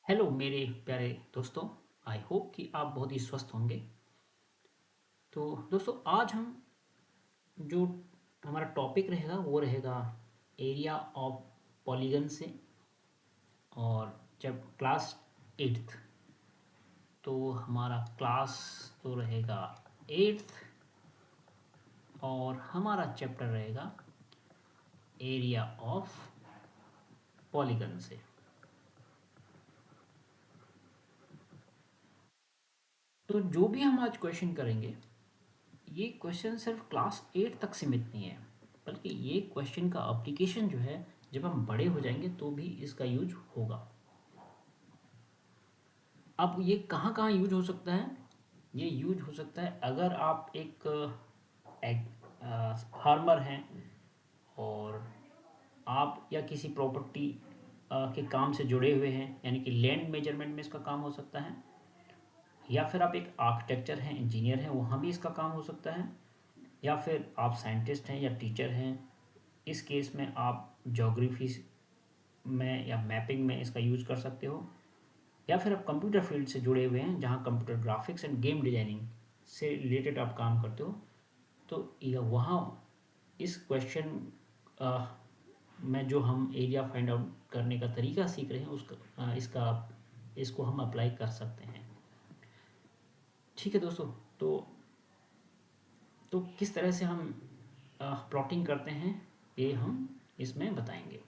Hello मेरे प्यारे दोस्तों। आई होप कि आप बहुत ही स्वस्थ होंगे। तो दोस्तों, आज हम जो हमारा टॉपिक रहेगा वो रहेगा एरिया ऑफ पॉलीगन से। और जब क्लास एट्थ, तो हमारा क्लास तो रहेगा एट्थ, और हमारा चैप्टर रहेगा एरिया ऑफ पॉलीगन से। तो जो भी हम आज क्वेश्चन करेंगे, ये क्वेश्चन सिर्फ क्लास एट तक सीमित नहीं है, बल्कि ये क्वेश्चन का एप्लीकेशन जो है, जब हम बड़े हो जाएंगे तो भी इसका यूज होगा। अब ये कहाँ कहाँ यूज हो सकता है? ये यूज हो सकता है अगर आप एक फार्मर हैं, और आप या किसी प्रॉपर्टी के काम से जुड़े हुए हैं, यानी कि लैंड मेजरमेंट में इसका काम हो सकता है। या फिर आप एक आर्किटेक्चर हैं, इंजीनियर हैं, वहाँ भी इसका काम हो सकता है। या फिर आप साइंटिस्ट हैं या टीचर हैं, इस केस में आप जोग्राफी में या मैपिंग में इसका यूज़ कर सकते हो। या फिर आप कंप्यूटर फील्ड से जुड़े हुए हैं, जहाँ computer graphics end game designing से रिलेटेड आप काम करते हो, तो यह वहाँ इस क्वेश्चन में जो हम एरिया फाइंड आउट करने का तरीका सीख रहे हैं, इसको हम अप्लाई कर सकते हैं। ठीक है दोस्तों। तो किस तरह से हम प्लॉटिंग करते हैं, ये हम इसमें बताएंगे।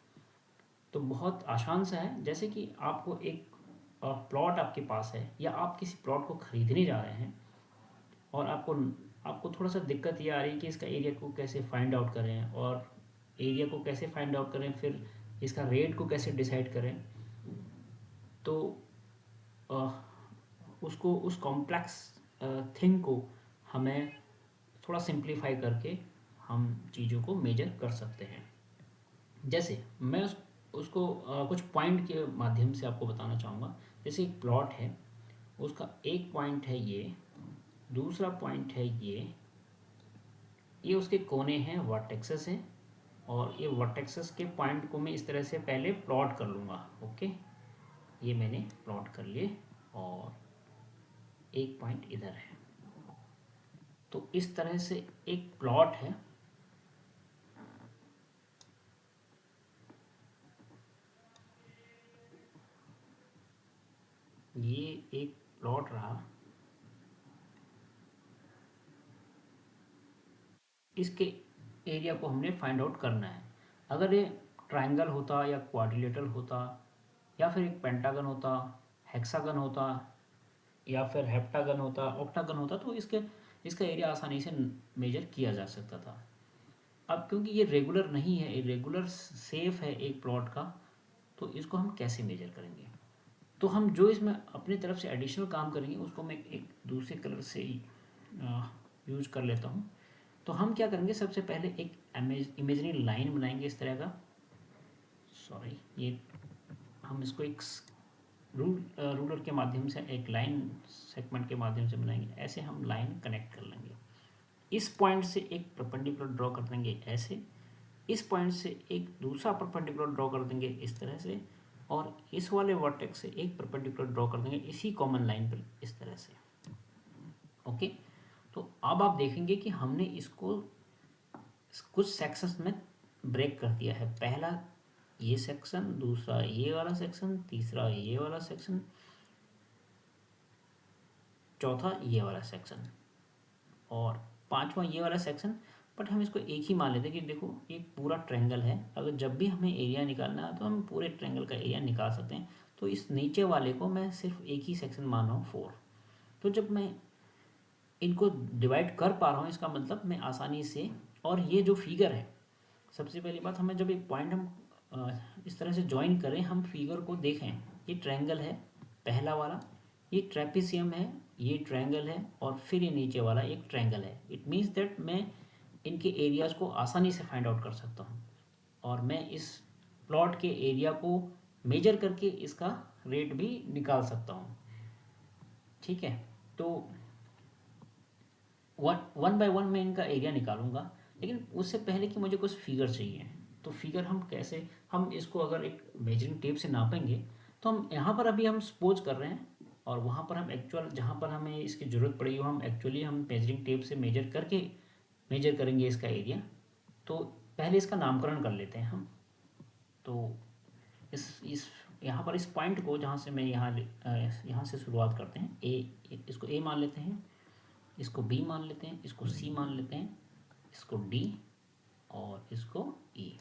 तो बहुत आसान सा है। जैसे कि आपको एक प्लॉट आपके पास है, या आप किसी प्लॉट को खरीदने जा रहे हैं, और आपको थोड़ा सा दिक्कत ये आ रही है कि इसका एरिया को कैसे फाइंड आउट करें, और एरिया को कैसे फाइंड आउट करें, फिर इसका रेट को कैसे डिसाइड करें। तो अ, उसको उस कॉम्प्लेक्स थिंग को हमें थोड़ा सिंप्लीफाई करके हम चीज़ों को मेजर कर सकते हैं। जैसे मैं उसको कुछ पॉइंट के माध्यम से आपको बताना चाहूँगा। जैसे एक प्लॉट है, उसका एक पॉइंट है ये, दूसरा पॉइंट है ये उसके कोने हैं, वर्टेक्सेस हैं, और ये वर्टेक्सेस के पॉइंट को मैं इस तरह से पहले प्लॉट कर लूँगा। ओके, ये मैंने प्लॉट कर लिए, और एक पॉइंट इधर है। तो इस तरह से एक प्लॉट है। ये एक प्लॉट रहा। इसके एरिया को हमने फाइंड आउट करना है। अगर ये ट्रायंगल होता, या क्वाड्रिलेटरल होता, या फिर एक पेंटागन होता, हेक्सागन होता, या फिर हेप्टागन होता, ऑक्टागन होता, तो इसका एरिया आसानी से मेजर किया जा सकता था। अब क्योंकि ये रेगुलर नहीं है, इरेगुलर सेफ है एक प्लॉट का, तो इसको हम कैसे मेजर करेंगे? तो हम जो इसमें अपनी तरफ से एडिशनल काम करेंगे, उसको मैं एक दूसरे कलर से यूज कर लेता हूँ। तो हम क्या करेंगे, सबसे पहले एक इमेजनरी लाइन बनाएंगे इस तरह का। सॉरी, ये हम इसको एक रूलर के माध्यम से, एक लाइन सेगमेंट के माध्यम से बनाएंगे। ऐसे हम लाइन कनेक्ट कर लेंगे। इस पॉइंट से एक परपेंडिकुलर ड्रॉ कर देंगे ऐसे, इस पॉइंट से एक दूसरा परपेंडिकुलर ड्रॉ कर देंगे इस तरह से, और इस वाले वर्टेक्स से एक परपेंडिकुलर ड्रॉ कर देंगे इसी कॉमन लाइन पर इस तरह से। ओके, तो अब आप देखेंगे कि हमने इसको कुछ सेक्शंस में ब्रेक कर दिया है। पहला ये सेक्शन, दूसरा ये वाला सेक्शन, तीसरा ये वाला सेक्शन, चौथा ये वाला सेक्शन, और पांचवा ये वाला सेक्शन। बट हम इसको एक ही मान लेते हैं कि देखो ये पूरा ट्रायंगल है। अगर जब भी हमें एरिया निकालना है, तो हम पूरे ट्रायंगल का एरिया निकाल सकते हैं। तो इस नीचे वाले को मैं सिर्फ एक ही सेक्शन मान रहा हूँ, 4। तो जब मैं इनको डिवाइड कर पा रहा हूँ, इसका मतलब मैं आसानी से, और ये जो फिगर है, सबसे पहली बात, हमें जब एक पॉइंट हम इस तरह से ज्वाइन करें, हम फिगर को देखें, ये ट्रायंगल है पहला वाला, ये ट्रेपिसियम है, ये ट्रायंगल है, और फिर ये नीचे वाला एक ट्रायंगल है। इट मीन्स दैट मैं इनके एरियाज़ को आसानी से फाइंड आउट कर सकता हूँ, और मैं इस प्लॉट के एरिया को मेजर करके इसका रेट भी निकाल सकता हूँ। ठीक है, तो वन बाय वन मैं इनका एरिया निकालूंगा, लेकिन उससे पहले कि मुझे कुछ फिगर चाहिए। तो फिगर हम कैसे, हम इसको अगर एक मेजरिंग टेप से नापेंगे, तो हम यहाँ पर अभी हम सपोज कर रहे हैं और वहाँ पर हम एक्चुअल जहाँ पर हमें इसकी ज़रूरत पड़ेगी हम एक्चुअली हम मेजरिंग टेप से मेजर करेंगे इसका एरिया। तो पहले इसका नामकरण कर लेते हैं हम। तो इस यहाँ पर इस पॉइंट को जहाँ से मैं यहाँ से शुरुआत करते हैं, इसको ए मान लेते हैं, इसको बी मान लेते हैं, इसको सी मान लेते हैं, इसको डी और इसको ई,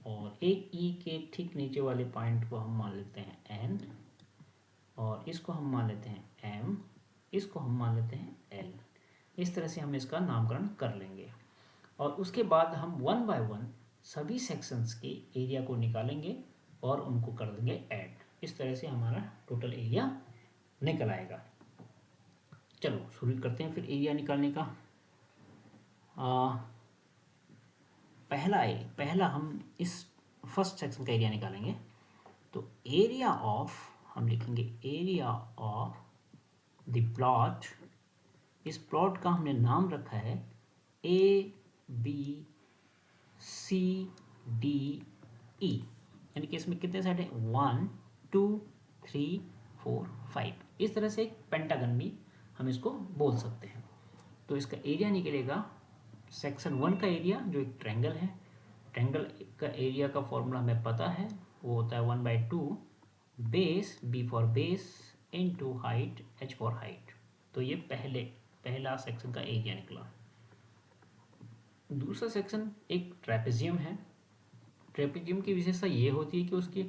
और एक ई के ठीक नीचे वाले पॉइंट को हम मान लेते हैं एन, और इसको हम मान लेते हैं एम, इसको हम मान लेते हैं एल। इस तरह से हम इसका नामकरण कर लेंगे और उसके बाद हम वन बाय वन सभी सेक्शंस के एरिया को निकालेंगे और उनको कर देंगे ऐड। इस तरह से हमारा टोटल एरिया निकल आएगा। चलो शुरू करते हैं फिर एरिया निकालने का। पहला हम इस फर्स्ट सेक्शन का एरिया निकालेंगे। तो एरिया ऑफ हम लिखेंगे एरिया ऑफ द प्लॉट। इस प्लॉट का हमने नाम रखा है A B C D E, यानी कि इसमें कितने साइड है 1 2 3 4 5। इस तरह से एक पेंटागन भी हम इसको बोल सकते हैं। तो इसका एरिया निकलेगा सेक्शन 1 का एरिया जो एक ट्रायंगल है। ट्रायंगल का एरिया का फॉर्मूला हमें पता है, वो होता है 1/2 base B for base into height H for height. तो ये पहला सेक्शन का एरिया निकला। दूसरा सेक्शन एक ट्रेपेजियम है। ट्रेपेजियम की विशेषता ये होती है कि उसकी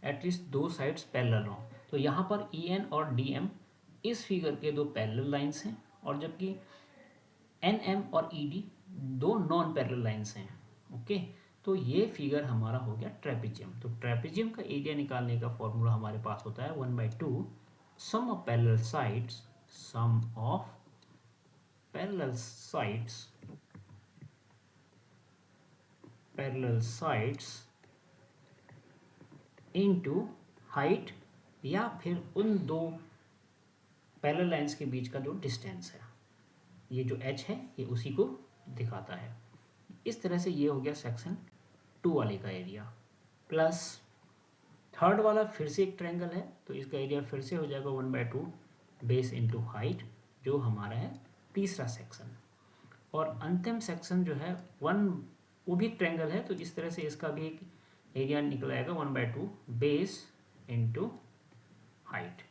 एटलीस्ट 2 साइड्स पैरेलल हों। तो यहाँ पर ई एन और डी एम इस फिगर के 2 पैरेलल लाइंस हैं, और जबकि एन एम और E D 2 non parallel lines हैं। ओके, तो ये फिगर हमारा हो गया ट्रेपेजियम। तो ट्रेपेजियम का एरिया निकालने का फॉर्मूला हमारे पास होता है 1/2 sum of parallel sides, sum of parallel sides into height, या फिर उन 2 पैरेलल लाइंस के बीच का जो डिस्टेंस है, ये जो h है ये उसी को दिखाता है। इस तरह से ये हो गया सेक्शन 2 वाले का एरिया। प्लस थर्ड वाला फिर से एक ट्रायंगल है, तो इसका एरिया फिर से हो जाएगा 1/2 बेस इनटू हाइट, जो हमारा है तीसरा सेक्शन। और अंतिम सेक्शन जो है वो भी ट्रायंगल है, तो इस तरह से इसका भी एक एरिया निकल आएगा 1/2 बेस इनटू हाइट।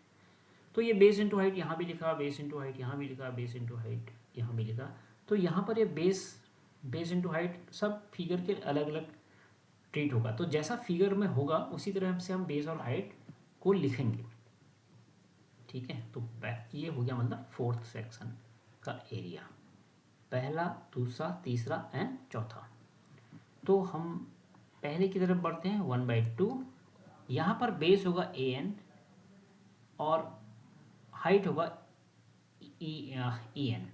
तो ये बेस इनटू हाइट यहाँ भी लिखा, बेस इनटू हाइट यहाँ भी लिखा, बेस इनटू हाइट यहाँ भी लिखा। तो यहाँ पर ये बेस इनटू हाइट सब फिगर के अलग अलग ट्रीट होगा। तो जैसा फिगर में होगा उसी तरह से हम बेस और हाइट को लिखेंगे। ठीक है, तो ये हो गया मतलब फोर्थ सेक्शन का एरिया, पहला दूसरा तीसरा एंड चौथा। तो हम पहले की तरफ बढ़ते हैं 1/2। यहाँ पर बेस होगा ए एन और हाइट होगा ई एन।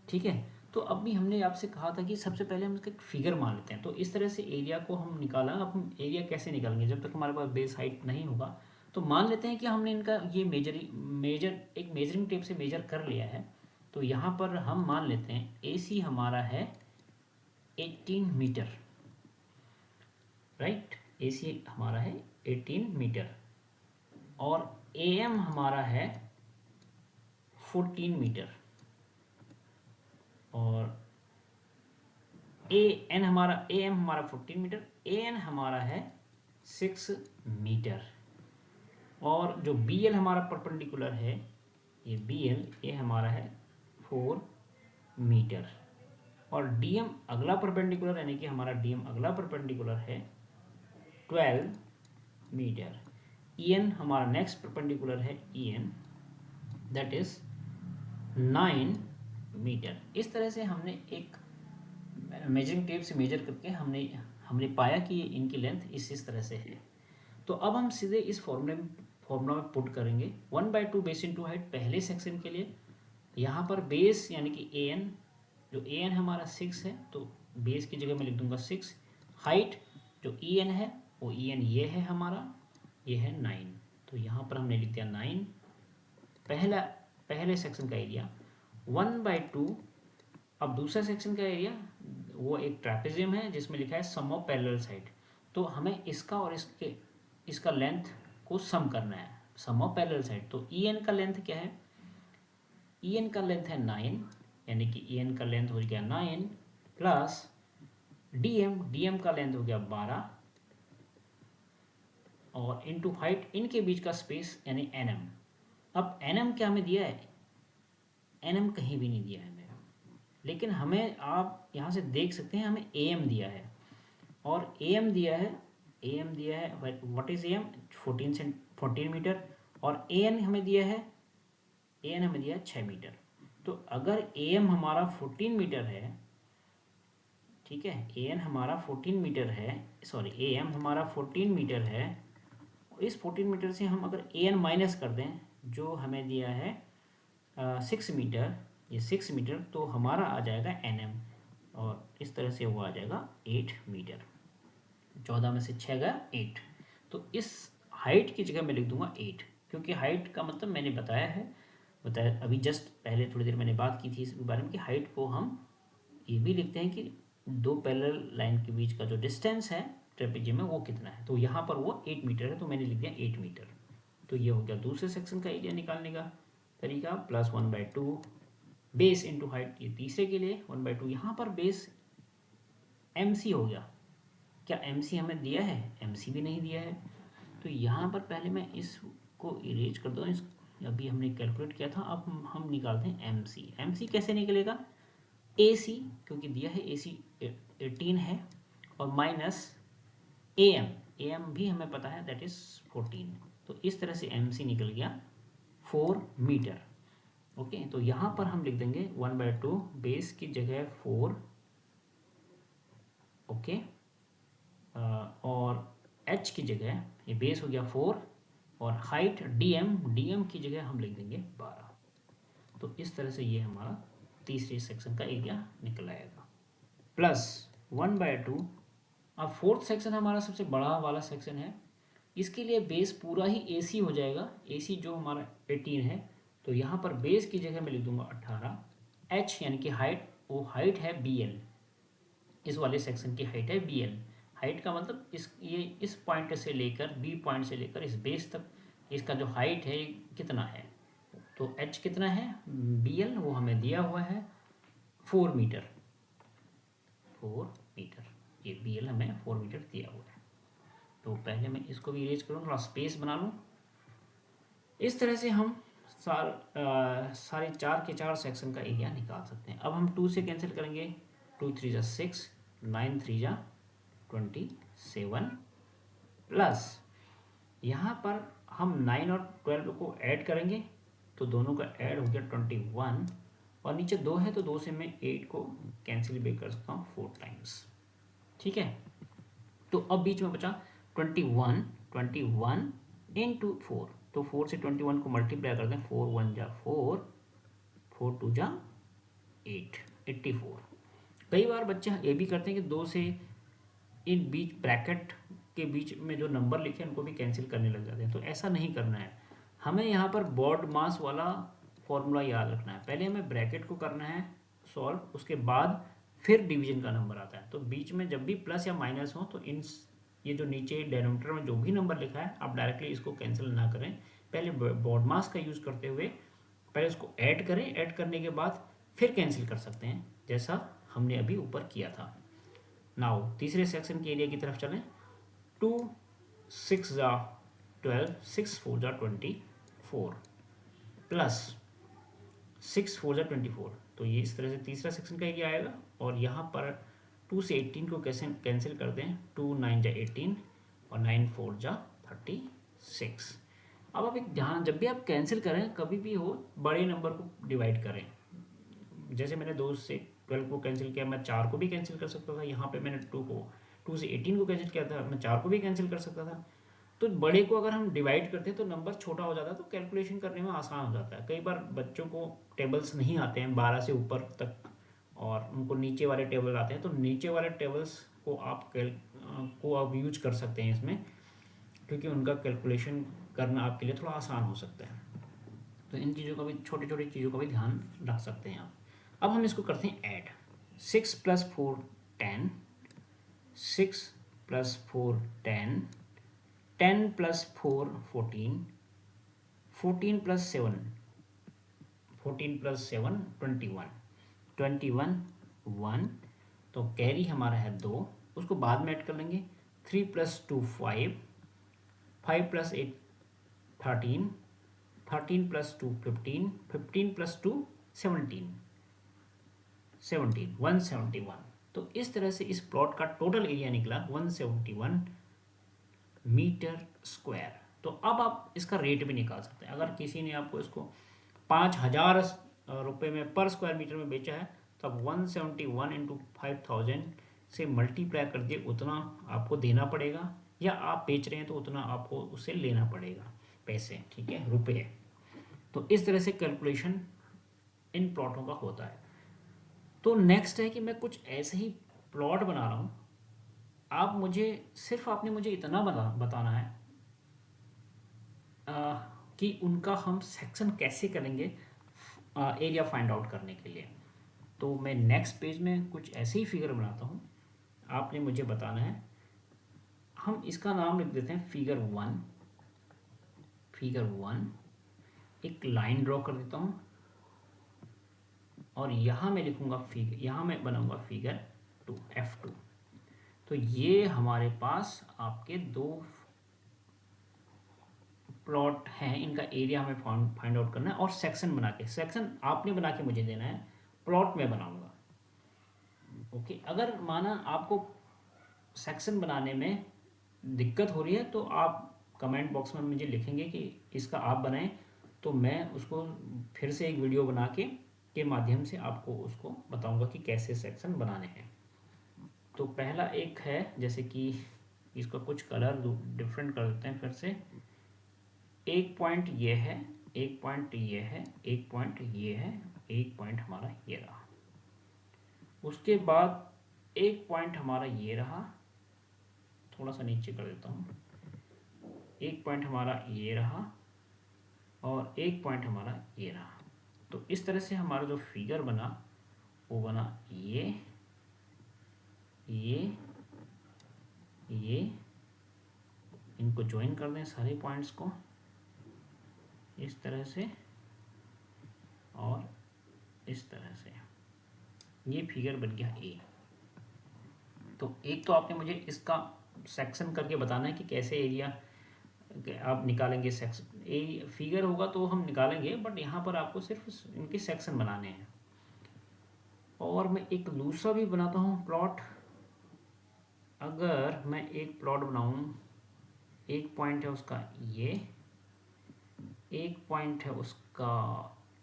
ठीक है, तो अभी हमने आपसे कहा था कि सबसे पहले हम इसका एक फिगर मान लेते हैं। तो इस तरह से एरिया को हम निकाला। अब हम एरिया कैसे निकालेंगे जब तक हमारे पास बेस हाइट नहीं होगा। तो मान लेते हैं कि हमने इनका ये एक मेजरिंग टेप से मेजर कर लिया है। तो यहाँ पर हम मान लेते हैं ए सी हमारा है 18 मीटर, राइट। ए सी हमारा है 18 मीटर और ए एम हमारा है 14 मीटर और ए एम हमारा 14 मीटर, ए एन हमारा है 6 मीटर। और जो बी एल हमारा परपेंडिकुलर है, ये बी एल ये हमारा है 4 मीटर। और डी एम अगला परपेंडिकुलर, यानी कि हमारा डी एम अगला परपेंडिकुलर है 12 मीटर। ई एन हमारा नेक्स्ट परपेंडिकुलर है E N, that is 9 metre. इस तरह से हमने एक मेजरिंग टेप से मेजर करके हमने पाया कि इनकी लेंथ इस तरह से है। तो अब हम सीधे इस फॉर्मूला में पुट करेंगे 1/2 बेस इनटू हाइट पहले सेक्शन के लिए। यहाँ पर बेस यानी कि ए एन, जो ए एन हमारा 6 है, तो बेस की जगह मैं लिख दूंगा 6। हाइट जो ई एन है वो ई एन ये है हमारा, ये है 9। तो यहाँ पर हमने लिख दिया 9 पहले सेक्शन का एरिया 1/2। अब दूसरा सेक्शन का एरिया वो एक ट्रेपेजियम है जिसमें लिखा है सम ऑफ पैरेलल साइड। तो हमें इसका और इसका लेंथ को सम करना है, सम ऑफ पैरेलल साइड। तो ई एन का लेंथ क्या है, ई एन का लेंथ है 9, यानी कि ई एन का लेंथ हो गया 9 प्लस डी एम का लेंथ हो गया 12 और इनटू हाइट, इनके बीच का स्पेस यानी एन एम। अब एन एम क्या हमें दिया है, एन एम कहीं भी नहीं दिया है हमें, लेकिन हमें आप यहाँ से देख सकते हैं हमें ए एम दिया है, और ए एम दिया है, ए एम दिया है, what is A M, 14 metre, और ए एन हमें दिया है, ए एन हमें दिया है 6 मीटर। तो अगर ए एम हमारा 14 मीटर है, ठीक है, ए एन हमारा 14 मीटर है, सॉरी ए एम हमारा 14 मीटर है, इस 14 मीटर से हम अगर ए एन माइनस कर दें जो हमें दिया है 6 मीटर, ये 6 मीटर, तो हमारा आ जाएगा एन एम, और इस तरह से वो आ जाएगा 8 मीटर। 14 में से 6 गया 8, तो इस हाइट की जगह मैं लिख दूंगा 8, क्योंकि हाइट का मतलब मैंने बताया अभी जस्ट पहले थोड़ी देर मैंने बात की थी इस बारे में कि हाइट को हम ये भी लिखते हैं कि दो पैरेलल लाइन के बीच का जो डिस्टेंस है ट्रेपेजियम में वो कितना है, तो यहाँ पर वो 8 मीटर है, तो मैंने लिख दिया 8 मीटर। तो ये हो गया दूसरे सेक्शन का एरिया निकालने का तरीका, प्लस 1/2 बेस इंटू हाइट, ये तीसरे के लिए 1/2। यहाँ पर बेस एम सी हो गया, क्या एम सी हमें दिया है, एम सी भी नहीं दिया है, तो यहाँ पर पहले मैं इसको इरेज कर दूँ, इस अभी हमने कैलकुलेट किया था, अब हम निकालते हैं एम सी। एम सी कैसे निकलेगा, ए सी, क्योंकि दिया है ए सी 18 है, और माइनस ए एम भी हमें पता है दैट इज 14, तो इस तरह से एम सी निकल गया 4 मीटर। ओके, तो यहाँ पर हम लिख देंगे 1/2 बेस की जगह 4, ओके, और एच की जगह, ये बेस हो गया 4, और हाइट डी एम की जगह हम लिख देंगे 12। तो इस तरह से ये हमारा तीसरे सेक्शन का एरिया निकल आएगा, प्लस 1/2। अब फोर्थ सेक्शन हमारा सबसे बड़ा वाला सेक्शन है, इसके लिए बेस पूरा ही ए सी हो जाएगा, ए सी जो हमारा 18 है, तो यहाँ पर बेस की जगह मैं लिख दूंगा 18, एच यानी कि हाइट, वो हाइट है बी एल, इस वाले सेक्शन की हाइट है बी एल। हाइट का मतलब इस पॉइंट से लेकर, बी पॉइंट से लेकर इस बेस तक इसका जो हाइट है कितना है, तो एच कितना है, बी एल वो हमें दिया हुआ है 4 मीटर, 4 मीटर, ये बी एल हमें 4 मीटर दिया हुआ है। तो पहले मैं इसको भी इरेज करूँ, थोड़ा स्पेस बना लूँ। इस तरह से हम सारे 4 के 4 सेक्शन का एरिया निकाल सकते हैं। अब हम 2 से कैंसिल करेंगे, 2 3 जा 6, 9 3 जा 27, प्लस यहाँ पर हम 9 और 12 को ऐड करेंगे, तो दोनों का ऐड हो गया 21, और नीचे 2 है तो 2 से मैं 8 को कैंसिल भी कर सकता हूँ 4 टाइम्स, ठीक है। तो अब बीच में बचा 21 इंटू 4, तो 4 से 21 को मल्टीप्लाई कर दें, 4 1 जा 4, 4 2 जा 8, 84। कई बार बच्चे ये भी करते हैं कि 2 से इन बीच ब्रैकेट के बीच में जो नंबर लिखे हैं उनको भी कैंसिल करने लग जाते हैं, तो ऐसा नहीं करना है। हमें यहाँ पर बॉड मास वाला फॉर्मूला याद रखना है, पहले हमें ब्रैकेट को करना है सॉल्व, उसके बाद फिर डिवीजन का नंबर आता है। तो बीच में जब भी प्लस या माइनस हो तो इन ये जो नीचे डेनोमीटर में जो भी नंबर लिखा है आप डायरेक्टली इसको कैंसिल ना करें, पहले बॉड मास का यूज़ करते हुए पहले उसको ऐड करें, ऐड करने के बाद फिर कैंसिल कर सकते हैं, जैसा हमने अभी ऊपर किया था। नाउ तीसरे सेक्शन के एरिया की तरफ चलें, 2 6 जा 12, 6 4 जा 24, प्लस 6 4 जा 24, तो ये इस तरह से तीसरा सेक्शन का एरिया आएगा। और यहाँ पर 2 से 18 को कैसे कैंसिल कर दें, 2 9 जा 18 और 9 4 जा 36। अब आप एक ध्यान, जब भी आप कैंसिल करें कभी भी हो बड़े नंबर को डिवाइड करें, जैसे मैंने 2 से 12 को कैंसिल किया, मैं 4 को भी कैंसिल कर सकता था, यहाँ पे मैंने 2 से 18 को कैंसिल किया था, मैं 4 को भी कैंसिल कर सकता था। तो बड़े को अगर हम डिवाइड करते हैं तो नंबर छोटा हो जाता है, तो कैलकुलेशन करने में आसान हो जाता है। कई बार बच्चों को टेबल्स नहीं आते हैं 12 से ऊपर तक, और उनको नीचे वाले टेबल आते हैं, तो नीचे वाले टेबल्स को आप यूज कर सकते हैं इसमें, क्योंकि उनका कैलकुलेशन करना आपके लिए थोड़ा आसान हो सकता है। तो इन चीज़ों का भी, छोटी छोटी चीज़ों का भी ध्यान रख सकते हैं आप। अब हम इसको करते हैं ऐड, 6 + 4 10, 6 + 4 10, 10 + 4 14, 14 + 7 14 + 7 21, 21 1, तो कैरी हमारा है 2, उसको बाद में ऐड कर लेंगे। 3 + 2 5, 5 + 8 13, 13 + 2 15, 15 + 2 17, 171। तो इस तरह से इस प्लॉट का टोटल एरिया निकला 171 मीटर स्क्वायर। तो अब आप इसका रेट भी निकाल सकते हैं। अगर किसी ने आपको इसको 5,000 रुपये में पर स्क्वायर मीटर में बेचा है तो आप 171 × 5,000 से मल्टीप्लाई कर दिए, उतना आपको देना पड़ेगा, या आप बेच रहे हैं तो उतना आपको उससे लेना पड़ेगा पैसे, ठीक है, रुपये। तो इस तरह से कैलकुलेशन इन प्लॉटों का होता है। तो नेक्स्ट है कि मैं कुछ ऐसे ही प्लॉट बना रहा हूँ, आप मुझे सिर्फ आपने मुझे इतना बताना है कि उनका हम सेक्शन कैसे करेंगे एरिया फाइंड आउट करने के लिए। तो मैं नेक्स्ट पेज में कुछ ऐसे ही फिगर बनाता हूँ, आपने मुझे बताना है। हम इसका नाम लिख देते हैं फिगर 1। फिगर 1 एक लाइन ड्रॉ कर देता हूँ, और यहाँ मैं लिखूँगा फिगर, यहाँ मैं बनाऊँगा फिगर 2 F2। तो ये हमारे पास आपके दो प्लॉट हैं, इनका एरिया हमें फाइंड आउट करना है, और सेक्शन बना के, सेक्शन आपने बना के मुझे देना है, प्लॉट में बनाऊंगा। ओके, अगर माना आपको सेक्शन बनाने में दिक्कत हो रही है तो आप कमेंट बॉक्स में मुझे लिखेंगे कि इसका आप बनाएं, तो मैं उसको फिर से एक वीडियो बना के माध्यम से आपको उसको बताऊंगा कि कैसे सेक्शन बनाने हैं। तो पहला एक है, जैसे कि इसका कुछ कलर डिफरेंट कर देते हैं फिर से। एक पॉइंट ये है, एक पॉइंट ये है, एक पॉइंट ये है, एक पॉइंट हमारा ये रहा। उसके बाद एक पॉइंट हमारा ये रहा, थोड़ा सा नीचे कर देता हूँ। एक पॉइंट हमारा ये रहा, और एक पॉइंट हमारा ये रहा। तो इस तरह से हमारा जो फिगर बना वो बना ये इनको ज्वाइन कर दें सारे पॉइंट्स को इस तरह से, और इस तरह से ये फिगर बन गया ए। तो एक तो आपने मुझे इसका सेक्शन करके बताना है कि कैसे एरिया आप निकालेंगे। सेक्शन ए फिगर होगा तो हम निकालेंगे, बट यहाँ पर आपको सिर्फ इनके सेक्शन बनाने हैं। और मैं एक दूसरा भी बनाता हूँ प्लॉट। अगर मैं एक प्लॉट बनाऊँ, एक पॉइंट है उसका ये, एक पॉइंट है उसका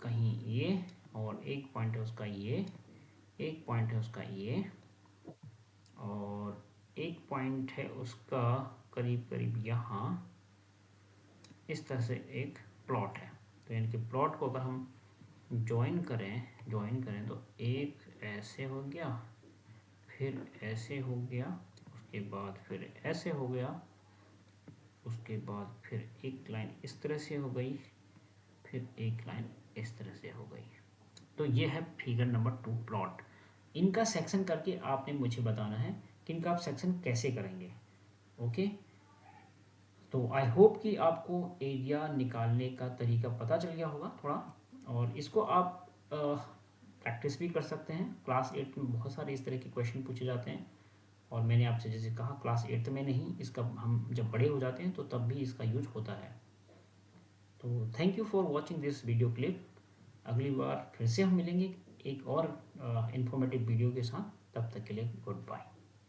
कहीं ये, और एक पॉइंट है उसका ये, एक पॉइंट है उसका ये, और एक पॉइंट है उसका करीब करीब यहाँ। इस तरह से एक प्लॉट है। तो यानी कि प्लॉट को अगर हम ज्वाइन करें तो एक ऐसे हो गया, फिर ऐसे हो गया, उसके बाद फिर ऐसे हो गया, उसके बाद फिर एक लाइन इस तरह से हो गई, फिर एक लाइन इस तरह से हो गई। तो ये है फिगर नंबर 2 प्लॉट। इनका सेक्शन करके आपने मुझे बताना है कि इनका आप सेक्शन कैसे करेंगे। ओके, तो आई होप कि आपको एरिया निकालने का तरीका पता चल गया होगा थोड़ा, और इसको आप प्रैक्टिस भी कर सकते हैं। क्लास 8 में बहुत सारे इस तरह के क्वेश्चन पूछे जाते हैं, और मैंने आपसे जैसे कहा क्लास 8 में नहीं, इसका हम जब बड़े हो जाते हैं तो तब भी इसका यूज होता है। तो thank you for watching this video clip. अगली बार फिर से हम मिलेंगे एक और इन्फॉर्मेटिव वीडियो के साथ। तब तक के लिए गुड बाय।